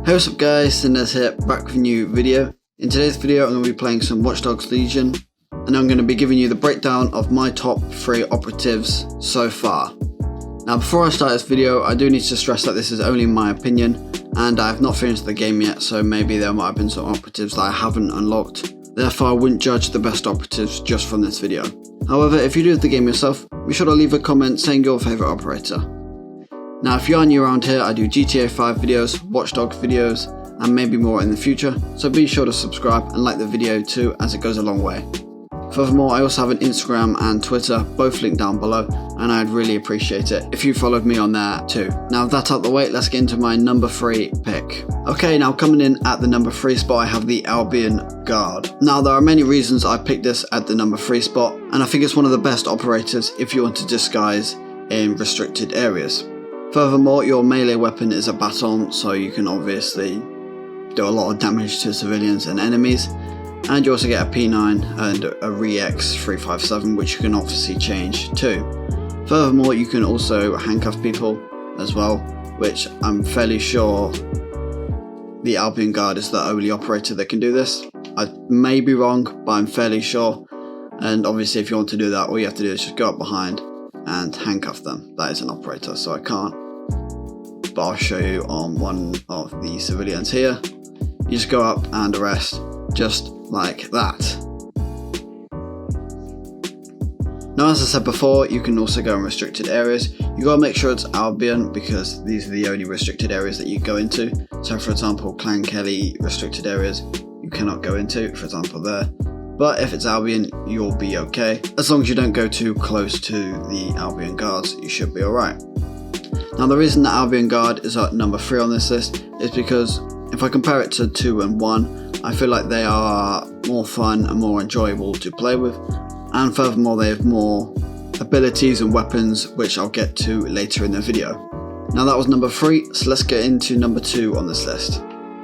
Hey, what's up guys, SindeZ here, back with a new video. In today's video I'm going to be playing some Watch Dogs Legion, and I'm going to be giving you the breakdown of my top 3 operatives so far. Now before I start this video, I do need to stress that this is only my opinion, and I have not finished the game yet, so maybe there might have been some operatives that I haven't unlocked. Therefore I wouldn't judge the best operatives just from this video. However, if you do the game yourself, be sure to leave a comment saying your favourite operator. Now if you are new around here, I do GTA 5 videos, Watch Dogs videos, and maybe more in the future, so be sure to subscribe and like the video too, as it goes a long way. Furthermore, I also have an Instagram and Twitter, both linked down below, and I'd really appreciate it if you followed me on there too. Now with that out the way, let's get into my number 3 pick. Okay, now coming in at the number 3 spot, I have the Albion Guard. Now there are many reasons I picked this at the number 3 spot, and I think it's one of the best operators if you want to disguise in restricted areas. Furthermore, your melee weapon is a baton, so you can obviously do a lot of damage to civilians and enemies, and you also get a P9 and a Re-X 357, which you can obviously change too. Furthermore, you can also handcuff people as well, which I'm fairly sure the Albion Guard is the only operator that can do this. I may be wrong, but I'm fairly sure, and obviously if you want to do that, all you have to do is just go up behind and handcuff them. That is an operator, so I can't, but I'll show you on one of the civilians here. You just go up and arrest, just like that. Now as I said before, you can also go in restricted areas. You gotta make sure it's Albion, because these are the only restricted areas that you go into. So for example, Clan Kelly restricted areas you cannot go into, for example there. But if it's Albion, you'll be okay. As long as you don't go too close to the Albion Guards, you should be alright. Now the reason that Albion Guard is at number 3 on this list is because if I compare it to 2 and 1, I feel like they are more fun and more enjoyable to play with. And furthermore, they have more abilities and weapons, which I'll get to later in the video. Now that was number 3, so let's get into number 2 on this list.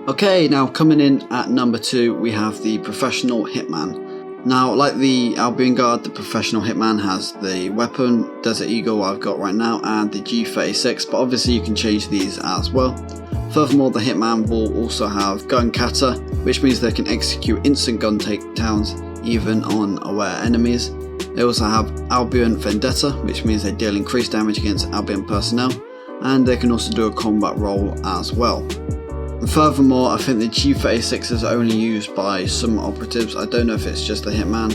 Okay, now coming in at number 2, we have the Professional Hitman. Now, like the Albion Guard, the Professional Hitman has the weapon, Desert Eagle I've got right now, and the G36, but obviously you can change these as well. Furthermore, the Hitman will also have Gun Kata, which means they can execute instant gun takedowns even on aware enemies. They also have Albion Vendetta, which means they deal increased damage against Albion personnel, and they can also do a combat role as well. And furthermore, I think the G36 is only used by some operatives. I don't know if it's just the Hitman,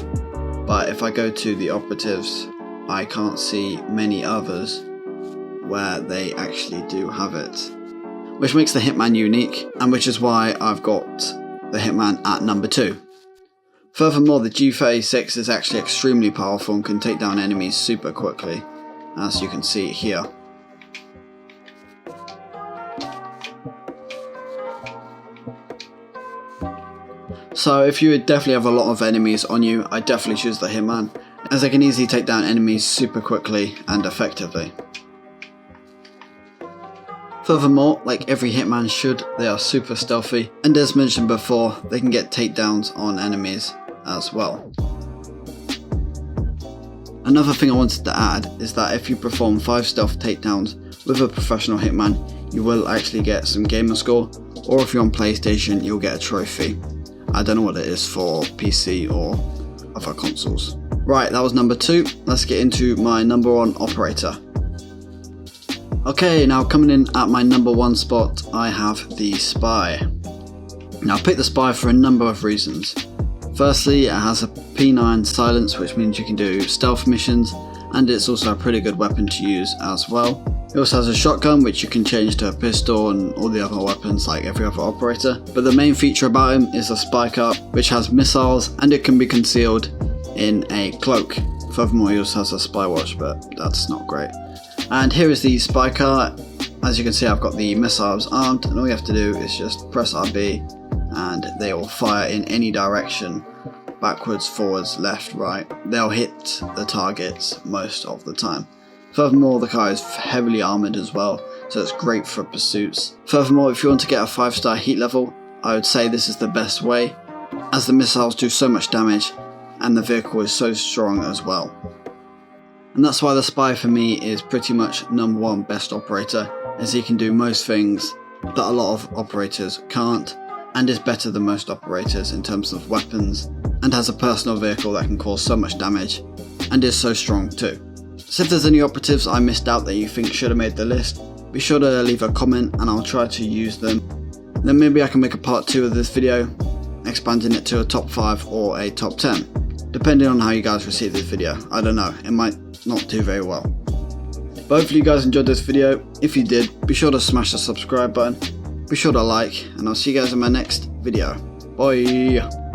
but if I go to the operatives, I can't see many others where they actually do have it, which makes the Hitman unique, and which is why I've got the Hitman at number 2. Furthermore, the G36 is actually extremely powerful and can take down enemies super quickly, as you can see here. So if you definitely have a lot of enemies on you, I definitely choose the Hitman, as they can easily take down enemies super quickly and effectively. Furthermore, like every Hitman should, they are super stealthy, and as mentioned before, they can get takedowns on enemies as well. Another thing I wanted to add is that if you perform 5 stealth takedowns with a Professional Hitman, you will actually get some gamer score, or if you're on PlayStation, you'll get a trophy. I don't know what it is for PC or other consoles. Right, that was number 2. Let's get into my number 1 operator. Okay, now coming in at my number 1 spot, I have the Spy. Now I picked the Spy for a number of reasons. Firstly, it has a P9 silence, which means you can do stealth missions, and it's also a pretty good weapon to use as well. It also has a shotgun, which you can change to a pistol and all the other weapons like every other operator. But the main feature about him is a spy car, which has missiles, and it can be concealed in a cloak. Furthermore, he also has a spy watch, but that's not great. And here is the spy car. As you can see, I've got the missiles armed, and all you have to do is just press RB, and they will fire in any direction. Backwards, forwards, left, right. They'll hit the targets most of the time. Furthermore, the car is heavily armoured as well, so it's great for pursuits. Furthermore, if you want to get a 5-star heat level, I would say this is the best way, as the missiles do so much damage and the vehicle is so strong as well. And that's why the Spy for me is pretty much number 1 best operator, as he can do most things that a lot of operators can't, and is better than most operators in terms of weapons, and has a personal vehicle that can cause so much damage, and is so strong too. So if there's any operatives I missed out that you think should have made the list, be sure to leave a comment and I'll try to use them. Then maybe I can make a part 2 of this video, expanding it to a top 5 or a top 10, depending on how you guys receive this video. I don't know, it might not do very well. But hopefully you guys enjoyed this video. If you did, be sure to smash the subscribe button, be sure to like, and I'll see you guys in my next video. Bye!